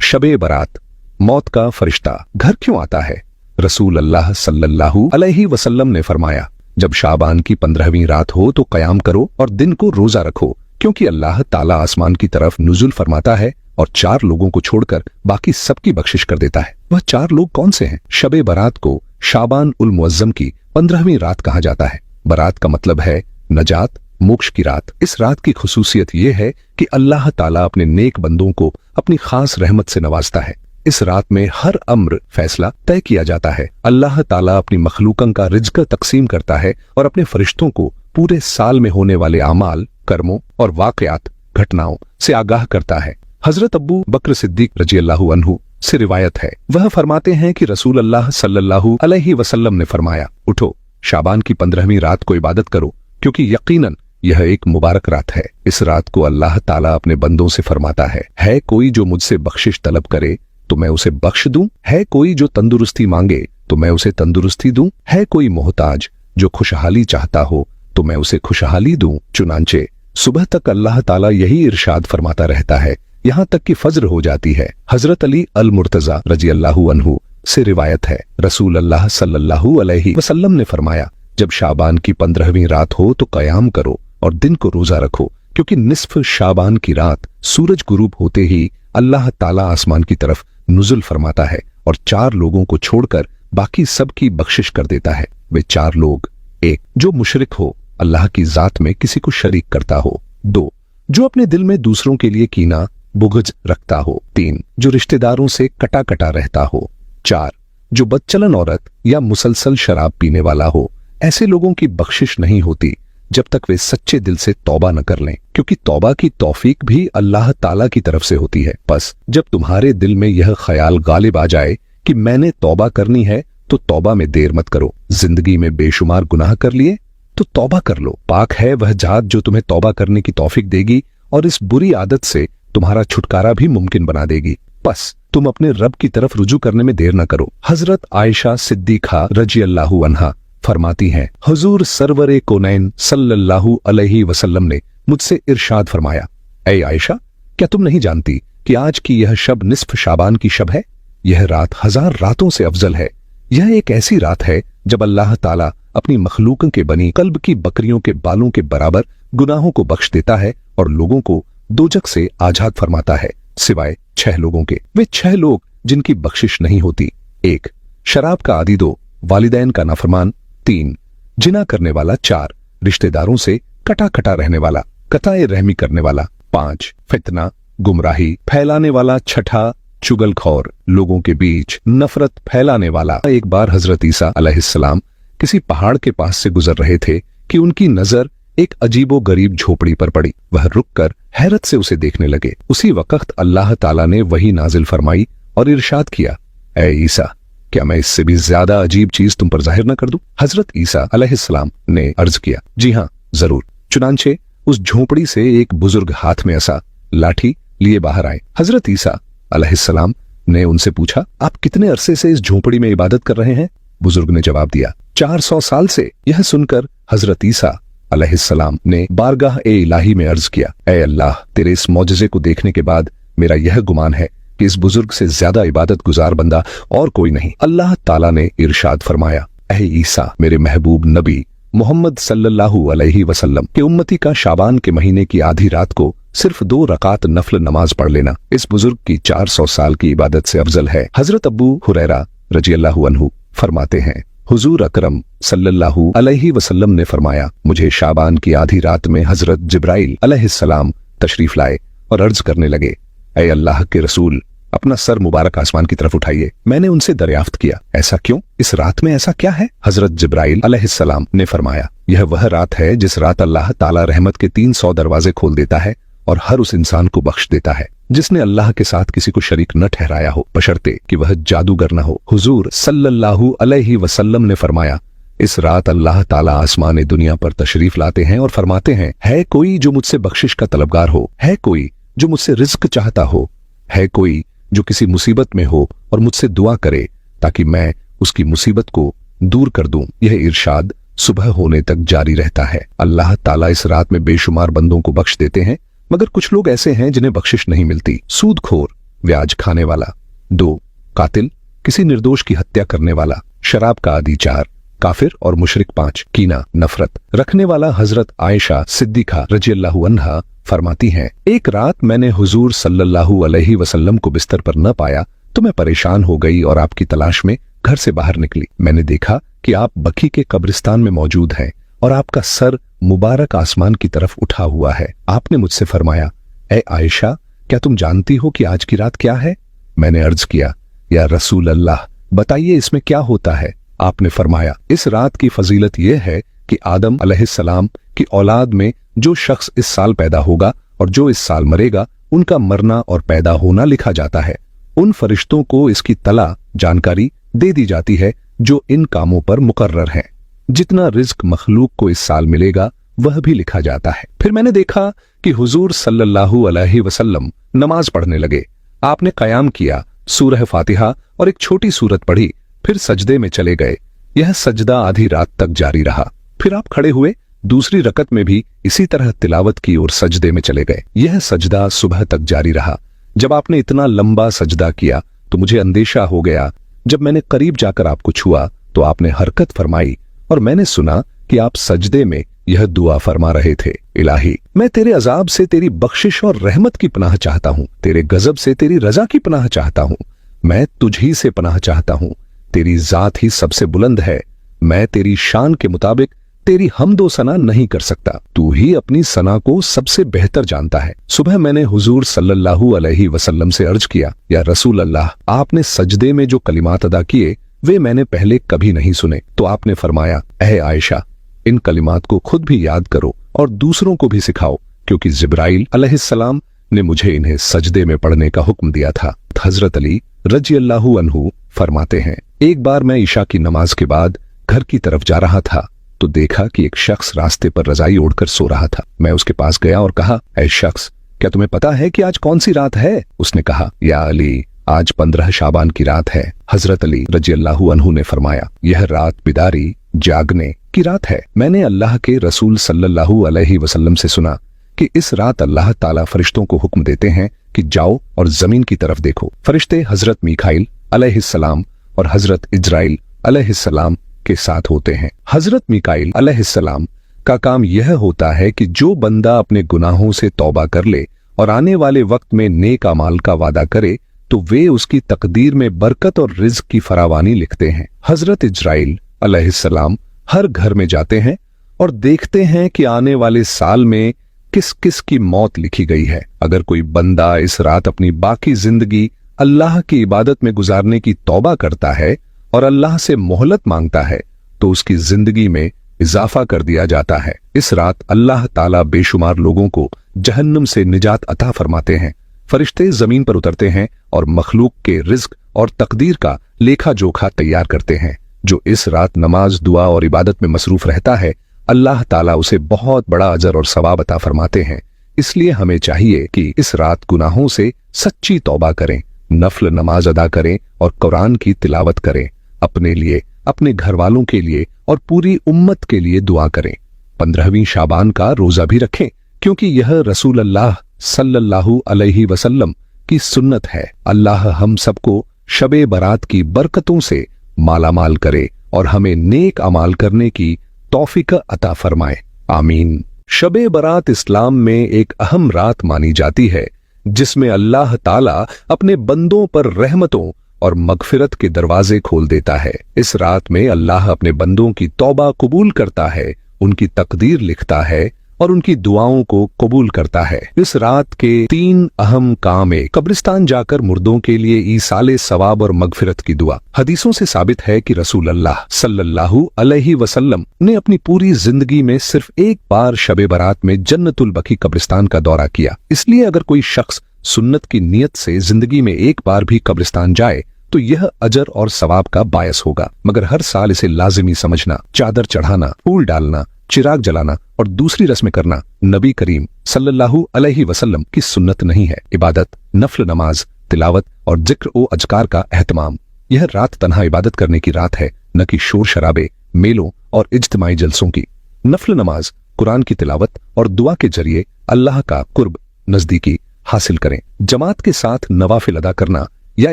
शबे बरात, मौत का फरिश्ता घर क्यों आता है? रसूल अल्लाह सल्लल्लाहु अलैहि वसल्लम ने फरमाया, जब शाबान की 15वीं रात हो तो कयाम करो और दिन को रोजा रखो, क्योंकि अल्लाह ताला आसमान की तरफ नुजुल फरमाता है और 4 लोगों को छोड़कर बाकी सबकी बख्शिश कर देता है। वह 4 लोग कौन से हैं? शबे बरात को शाबान उल मुअज्जम की 15वीं रात कहा जाता है। बरात का मतलब है नजात, मोक्ष की रात। इस रात की खुसूसियत यह है कि अल्लाह ताला अपने नेक बंदों को अपनी खास रहमत से नवाजता है। इस रात में हर अम्र फैसला तय किया जाता है। अल्लाह ताला अपनी मखलूकन का रिज्क तकसीम करता है और अपने फरिश्तों को पूरे साल में होने वाले आमाल, कर्मों और वाकयात, घटनाओं से आगाह करता है। हजरत अबू बकर सिद्दीक रजी अल्लाहु अन्हु से रिवायत है, वह फरमाते हैं कि रसूल अल्लाह सल्लल्लाहु अलैहि वसल्लम ने फरमाया, उठो शाबान की 15वीं रात को इबादत करो, क्योंकि यकीनन यह एक मुबारक रात है। इस रात को अल्लाह ताला अपने बंदों से फरमाता है कोई जो मुझसे बख्शिश तलब करे तो मैं उसे बख्श दूं, है कोई जो तंदुरुस्ती मांगे तो मैं उसे तंदुरुस्ती दूं, है कोई मोहताज जो खुशहाली चाहता हो तो मैं उसे खुशहाली दूं। चुनांचे सुबह तक अल्लाह ताला यही इरशाद फरमाता रहता है, यहाँ तक कि फज्र हो जाती है। हजरत अली अल मुर्तजा रजी अल्लाहु अन्हु से रिवायत है, रसूल अल्लाह सल्लल्लाहु अलैहि वसल्लम ने फरमाया, जब शाबान की 15वीं रात हो तो कयाम करो और दिन को रोजा रखो, क्योंकि निस्फ शाबान की रात सूरज गुरूब होते ही अल्लाह ताला आसमान की तरफ नुजुल फरमाता है और 4 लोगों को छोड़कर बाकी सबकी बख्शिश कर देता है। वे 4 लोग: 1 जो मुशरिक हो, अल्लाह की जात में किसी को शरीक करता हो। 2 जो अपने दिल में दूसरों के लिए कीना बुग़्ज़ रखता हो। 3 जो रिश्तेदारों से कटा कटा रहता हो। 4 जो बदचलन औरत या मुसलसल शराब पीने वाला हो। ऐसे लोगों की बख्शिश नहीं होती जब तक वे सच्चे दिल से तौबा न कर लें, क्योंकि तौबा की तौफीक भी अल्लाह ताला की तरफ से होती है। बस जब तुम्हारे दिल में यह ख्याल गालिब आ जाए कि मैंने तौबा करनी है तो तौबा में देर मत करो। जिंदगी में बेशुमार गुनाह कर लिए तो तौबा कर लो। पाक है वह जात जो तुम्हें तौबा करने की तौफीक देगी और इस बुरी आदत से तुम्हारा छुटकारा भी मुमकिन बना देगी। बस तुम अपने रब की तरफ रुजू करने में देर न करो। हजरत आयशा सिद्दीक़ा रजी अल्लाहु अन्हा फरमाती हैं, हुजूर सरवरे कोनैन सल्लल्लाहु अलैहि वसल्लम ने मुझसे इरशाद फरमाया, ऐ आयशा, क्या तुम नहीं जानती कि आज की यह शब निस्फ शाबान की शब है? यह रात 1000 रातों से अफजल है। यह एक ऐसी रात है जब अल्लाह ताला अपनी मखलूकों के बनी कल्ब की बकरियों के बालों के बराबर गुनाहों को बख्श देता है और लोगों को दोजख से आजाद फरमाता है, सिवाय 6 लोगों के। वे 6 लोग जिनकी बख्शिश नहीं होती: 1 शराब का आदी, 2 वालिदैन का नाफरमान, 3 जिना करने वाला, 4 रिश्तेदारों से कटा कटा रहने वाला, कताए रहमी करने वाला, 5 फितना गुमराही फैलाने वाला, 6 चुगलखोर लोगों के बीच नफरत फैलाने वाला। एक बार हजरत ईसा अलैहिस्सलाम किसी पहाड़ के पास से गुजर रहे थे कि उनकी नजर एक अजीबो गरीब झोपड़ी पर पड़ी। वह रुककर हैरत से उसे देखने लगे। उसी वक्त अल्लाह ताला ने वही नाजिल फरमाई और इरशाद किया, ऐ ईसा, क्या मैं इससे भी ज्यादा अजीब चीज तुम पर जाहिर न कर दूं? हजरत ईसा अलैहिस्सलाम ने अर्ज किया, जी हां, जरूर। चुनांचे उस झोपड़ी से एक बुजुर्ग हाथ में असा लाठी लिए बाहर आए। हजरत ईसा अलैहिस्सलाम ने उनसे पूछा, आप कितने अरसे से इस झोपड़ी में इबादत कर रहे हैं? बुजुर्ग ने जवाब दिया, 400 साल से। यह सुनकर हजरत ईसा अलैहिस्सलाम ने बारगाह ए इलाही में अर्ज किया, ऐ अल्लाह, तेरे इस मौजज़े को देखने के बाद मेरा यह गुमान है कि इस बुजुर्ग से ज्यादा इबादत गुजार बंदा और कोई नहीं। अल्लाह ताला ने इरशाद फरमाया, ऐ ईसा, मेरे महबूब नबी मोहम्मद सल्लल्लाहु अलैहि वसल्लम के उम्मती का शाबान के महीने की आधी रात को सिर्फ 2 रकात नफल नमाज पढ़ लेना इस बुजुर्ग की 400 साल की इबादत से अफजल है। हजरत अबू हुरैरा रजी अल्लाहु अन्हु फरमाते हैं, हुजूर अकरम सल्लल्लाहु अलैहि वसल्लम ने फरमाया, मुझे शाबान की आधी रात में हजरत जिब्राइल अलैहिस्सलाम तशरीफ लाए और अर्ज करने लगे, ऐ अल्लाह के रसूल, अपना सर मुबारक आसमान की तरफ उठाइए। मैंने उनसे दरियाफ्त किया, ऐसा क्यों? इस रात में ऐसा क्या है? हजरत जिब्राइल अलैहिस्सलाम ने फरमाया, यह वह रात है जिस रात अल्लाह ताला रहमत के 300 दरवाजे खोल देता है और हर उस इंसान को बख्श देता है जिसने अल्लाह के साथ किसी को शरीक न ठहराया हो, बशर्ते कि वह जादूगर न हो। हुजूर सल्लल्लाहु अलैहि वसल्लम ने फरमाया, इस रात अल्लाह ताला आसमान दुनिया पर तशरीफ लाते हैं और फरमाते हैं, है कोई जो मुझसे बख्शिश का तलबगार हो, है कोई जो मुझसे रिज्क चाहता हो, है कोई जो किसी मुसीबत में हो और मुझसे दुआ करे ताकि मैं उसकी मुसीबत को दूर कर दूं। यह इरशाद सुबह होने तक जारी रहता है। अल्लाह ताला इस रात में बेशुमार बंदों को बख्श देते हैं, मगर कुछ लोग ऐसे हैं जिन्हें बख्शिश नहीं मिलती। सूदखोर, ब्याज खाने वाला। 2 कातिल, किसी निर्दोष की हत्या करने वाला। शराब का आदी। 4 काफिर और मुशरिक। 5 कीना, नफरत रखने वाला। हजरत आयशा सिद्दीका रज़ियल्लाहु अन्हा फरमाती हैं, एक रात मैंने हुजूर सल्लल्लाहु अलैहि वसल्लम को बिस्तर पर न पाया तो मैं परेशान हो गई और आपकी तलाश में घर से बाहर निकली। मैंने देखा कि आप बकी के कब्रिस्तान में मौजूद हैं और आपका सर मुबारक आसमान की तरफ उठा हुआ है। आपने मुझसे फरमाया, ए आयशा, क्या तुम जानती हो कि आज की रात क्या है? मैंने अर्ज किया, या रसूल अल्लाह, बताइए इसमें क्या होता है? आपने फरमाया, इस रात की फजीलत यह है कि आदम अलैहिस्सलाम की औलाद में जो शख्स इस साल पैदा होगा और जो इस साल मरेगा, उनका मरना और पैदा होना लिखा जाता है। उन फरिश्तों को इसकी तला जानकारी दे दी जाती है जो इन कामों पर मुकर्रर हैं। जितना रिज्क मखलूक को इस साल मिलेगा वह भी लिखा जाता है। फिर मैंने देखा कि हुजूर सल्लल्लाहु अलैहि वसल्लम नमाज पढ़ने लगे। आपने कयाम किया, सूरह फातिहा और एक छोटी सूरत पढ़ी, फिर सजदे में चले गए। यह सजदा आधी रात तक जारी रहा। फिर आप खड़े हुए, दूसरी रकत में भी इसी तरह तिलावत की और सजदे में चले गए। यह सजदा सुबह तक जारी रहा। जब आपने इतना लंबा सजदा किया तो मुझे अंदेशा हो गया। जब मैंने करीब जाकर आपको छुआ तो आपने हरकत फरमाई और मैंने सुना कि आप सजदे में यह दुआ फरमा रहे थे, इलाही, मैं तेरे अजाब से तेरी बख्शिश और रहमत की पनाह चाहता हूँ, तेरे गजब से तेरी रजा की पनाह चाहता हूँ। मैं तुझी से पनाह चाहता हूँ, तेरी जात ही सबसे बुलंद है। मैं तेरी शान के मुताबिक तेरी हमदो सना नहीं कर सकता, तू ही अपनी सना को सबसे बेहतर जानता है। सुबह मैंने हुजूर सल्लल्लाहु अलैहि वसल्लम से अर्ज किया, या रसूल अल्लाह, आपने सजदे में जो कलिमात अदा किए वे मैंने पहले कभी नहीं सुने। तो आपने फरमाया, ऐ आयशा, इन कलिमात को खुद भी याद करो और दूसरों को भी सिखाओ, क्योंकि जिब्राइल अलैहिस्सलाम ने मुझे इन्हें सजदे में पढ़ने का हुक्म दिया था। हजरत अली रज़ियल्लाहु अन्हु फरमाते हैं, एक बार मैं ईशा की नमाज के बाद घर की तरफ जा रहा था तो देखा कि एक शख्स रास्ते पर रजाई ओढ़कर सो रहा था। मैं उसके पास गया और कहा, ऐ शख्स, क्या तुम्हें पता है कि आज कौन सी रात है? उसने कहा, या अली, आज 15 शाबान की रात है। हजरत अली रज़ियल्लाहु अन्हु ने फरमाया, यह रात बिदारी जागने की रात है। मैंने अल्लाह के रसूल सल्लल्लाहु अलैहि वसल्लम से सुना कि इस रात अल्लाह ताला फरिश्तों को हुक्म देते हैं कि जाओ और जमीन की तरफ देखो। फरिश्ते हजरत मीकाईल अलैहिस्सलाम और हजरत इजराइल अलैहिस्सलाम के साथ होते हैं। हजरत मीकाईल अलैहिस्सलाम का काम यह होता है कि जो बंदा अपने गुनाहों से तौबा कर ले और आने वाले वक्त में नेक अमाल का वादा करे तो वे उसकी तकदीर में बरकत और रिज्क की फरावानी लिखते हैं। हजरत इजराइल अलैहिस्सलाम हर घर में जाते हैं और देखते हैं कि आने वाले साल में किस किस की मौत लिखी गई है। अगर कोई बंदा इस रात अपनी बाकी जिंदगी अल्लाह की इबादत में गुजारने की तौबा करता है और अल्लाह से मोहलत मांगता है तो उसकी जिंदगी में इजाफा कर दिया जाता है। इस रात अल्लाह ताला बेशुमार लोगों को जहन्नुम से निजात अता फरमाते हैं। फरिश्ते जमीन पर उतरते हैं और मखलूक के रिज्क और तकदीर का लेखा जोखा तैयार करते हैं। जो इस रात नमाज, दुआ और इबादत में मसरूफ रहता है, अल्लाह ताला उसे बहुत बड़ा अजर और सवाब अता फरमाते हैं। इसलिए हमें चाहिए कि इस रात गुनाहों से सच्ची तौबा करें, नफल नमाज अदा करें और कुरान की तिलावत करें। अपने लिए, अपने घर वालों के लिए और पूरी उम्मत के लिए दुआ करें। 15वीं शाबान का रोजा भी रखें, क्योंकि यह रसूल अल्लाह सल्लल्लाहु अलैहि वसल्लम की सुन्नत है। अल्लाह हम सबको शबे बरात की बरकतों से मालामाल करे और हमें नेक अमाल करने की तौफीक अता फरमाए, आमीन। शबे बरात इस्लाम में एक अहम रात मानी जाती है जिसमें अल्लाह ताला अपने बंदों पर रहमतों और मगफिरत के दरवाजे खोल देता है। इस रात में अल्लाह अपने बंदों की तौबा कबूल करता है, उनकी तकदीर लिखता है और उनकी दुआओं को कबूल करता है। इस रात के 3 अहम काम है। कब्रिस्तान जाकर मुर्दों के लिए ईसाले सवाब और मगफिरत की दुआ। हदीसों से साबित है कि रसूल अल्लाह सल्लल्लाहु अलैहि वसल्लम ने अपनी पूरी जिंदगी में सिर्फ एक बार शबे बरात में जन्नतुल बकी कब्रिस्तान का दौरा किया। इसलिए अगर कोई शख्स सुन्नत की नियत से जिंदगी में एक बार भी कब्रिस्तान जाए तो यह अजर और सवाब का बायस होगा। मगर हर साल इसे लाजिमी समझना, चादर चढ़ाना, फूल डालना, चिराग जलाना और दूसरी रस्में करना नबी करीम सल्लल्लाहु अलैहि वसल्लम की सुन्नत नहीं है। इबादत, नफल नमाज, तिलावत और जिक्र ओ अजकार का एहतमाम। यह रात तन्हा इबादत करने की रात है, न कि शोर शराबे, मेलों और इज्तिमाई जलसों की। नफल नमाज, कुरान की तिलावत और दुआ के जरिए अल्लाह का कुर्ब, नजदीकी हासिल करें। जमात के साथ नवाफिल अदा करना या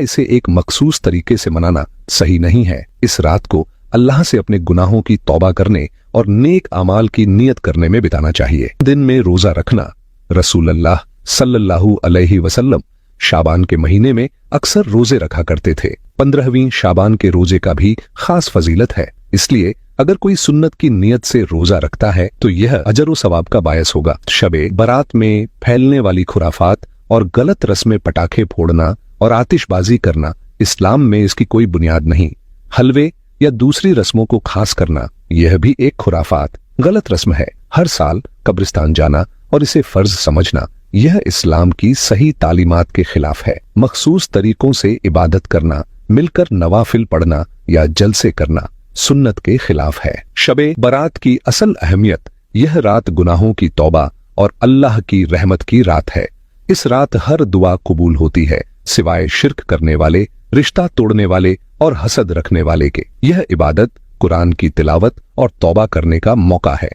इसे एक मखसूस तरीके से मनाना सही नहीं है। इस रात को अल्लाह से अपने गुनाहों की तौबा करने और नेक अमाल की नियत करने में बिताना चाहिए। दिन में रोजा रखना। रसूल अल्लाह सल्लल्लाहु अलैहि वसल्लम शाबान के महीने में अक्सर रोजे रखा करते थे। 15वीं शाबान के रोजे का भी खास फजीलत है, इसलिए अगर कोई सुन्नत की नियत से रोजा रखता है तो यह अजर व सवाब का बायस होगा। शबे बारात में फैलने वाली खुराफात और गलत रस्में पटाखे फोड़ना और आतिशबाजी करना, इस्लाम में इसकी कोई बुनियाद नहीं। हलवे या दूसरी रस्मों को खास करना, यह भी एक खुराफात गलत रस्म है। हर साल कब्रिस्तान जाना और इसे फर्ज समझना, यह इस्लाम की सही तालीमात के खिलाफ है। मखसूस तरीकों से इबादत करना, मिलकर नवाफिल पढ़ना या जलसे करना सुन्नत के खिलाफ है। शबे बारात की असल अहमियत, यह रात गुनाहों की तौबा और अल्लाह की रहमत की रात है। इस रात हर दुआ कबूल होती है सिवाय शिर्क करने वाले, रिश्ता तोड़ने वाले और हसद रखने वाले के। यह इबादत, कुरान की तिलावत और तौबा करने का मौका है।